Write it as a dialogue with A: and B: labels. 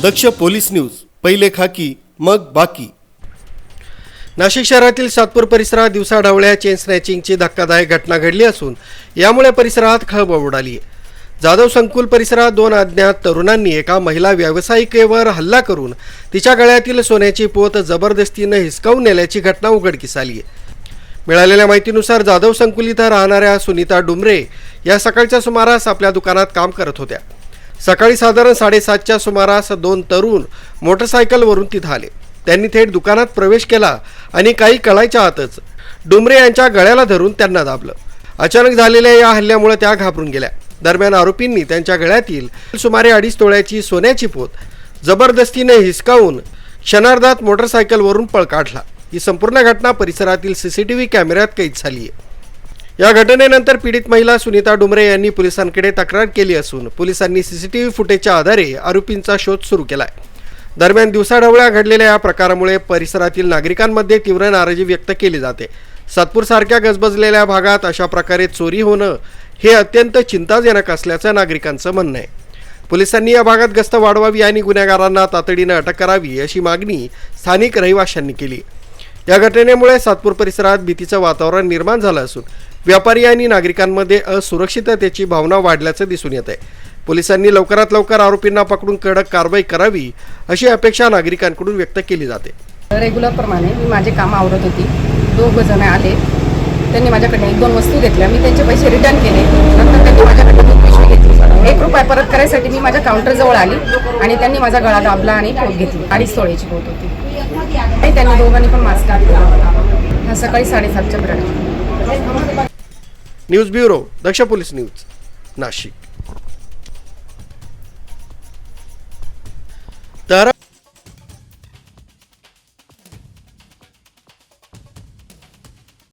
A: दक्ष police news, पहिले खाकी मग बाकी। नाशिक शहरातील सातपूर परिसरात दिवसाढवळ्या चेन स्नॅचिंगची धक्कादायक घटना घडली असून यामुळे परिसरात खळबळ उडाली आहे। जाधव संकुल परिसरात दोन अज्ञात तरुणांनी एका महिला व्यावसायिकेवर हल्ला करून तिच्या गळ्यातील सोन्याची पोत जबरदस्तीने हिसकावून नेल्याची घटना उघडकीस आली आहे। मिळालेल्या माहितीनुसार जाधव संकुल इथं राहणाऱ्या सुनीता डुमरे या सकाळच्या सुमारास आपल्या दुकानात काम करत होत्या। सकाळी साधारण 7:30च्या सुमारास दोन तरुण मोटरसायकलवरून तिथे आले। त्यांनी थेट दुकानात प्रवेश केला आणि काही कळायच्या आतच डुमरे यांच्या गळ्याला धरून त्यांना दाबलं। अचानक झालेल्या या हल्ल्यामुळे त्या घाबरून गेल्या। दरम्यान आरोपींनी त्यांच्या गळ्यातील सुमारे 2.5 तोळ्याची सोन्याची पोत जबरदस्तीने हिसकावून क्षणार्धात मोटरसायकलवरून पळ काढला। ही संपूर्ण घटना परिसरातील सीसीटीव्ही कॅमेऱ्यात कैद झाली आहे। या घटनेनंतर पीडित महिला सुनीता डुमरे यांनी पोलिसांकडे तक्रार केली असून पोलिसांनी सीसीटीव्ही फुटेजच्या आधारे आरोपींचा शोध सुरू केलाय। दरम्यान दिवसाढवळ्या घडलेल्या या प्रकारामुळे परिसरातील नागरिकांमध्ये तीव्र नाराजी व्यक्त केली जाते। सातपूरसारख्या गजबजलेल्या भागात अशा प्रकारे चोरी होणं हे अत्यंत चिंताजनक असल्याचं नागरिकांचं म्हणणं आहे। पोलिसांनी या भागात गस्त वाढवावी आणि गुन्हेगारांना तातडीने अटक करावी अशी मागणी स्थानिक रहिवाशांनी केली। या घटनेमुळे सातपूर परिसरात भीतीचं वातावरण निर्माण झालं असून व्यापारी आणि नागरिकांमध्ये असुरक्षिततेची भावना वाढल्याचं दिसून येत आहे। पोलिसांनी लवकरात लवकर आरोपींना पकडून कडक कारवाई करावी अशी अपेक्षा नागरिकांकडून व्यक्त केली जाते।
B: रेग्युलर प्रमाणे मी माझे काम आवरत होती। दोघ जण आले, त्यांनी माझ्याकडे 1-2 वस्तू घेतल्या। मी त्यांचे पैसे रिटर्न केले। नंतर त्यांनी माझ्याकडे 2 पिशवी घेतली। 1 रुपया परत करायसाठी मी माझ्या काउंटरजवळ आली आणि त्यांनी माझा गळा दाबला आणि पोत घेतली। 2.5 तोळ्याची पोत होती आणि त्यांनी दोघांनी पण मास्क घातला। हा सकाळी 7:30च्या दरम्यान।
A: न्यूज ब्युरो, दक्ष पोलीस न्यूज, नाशिक।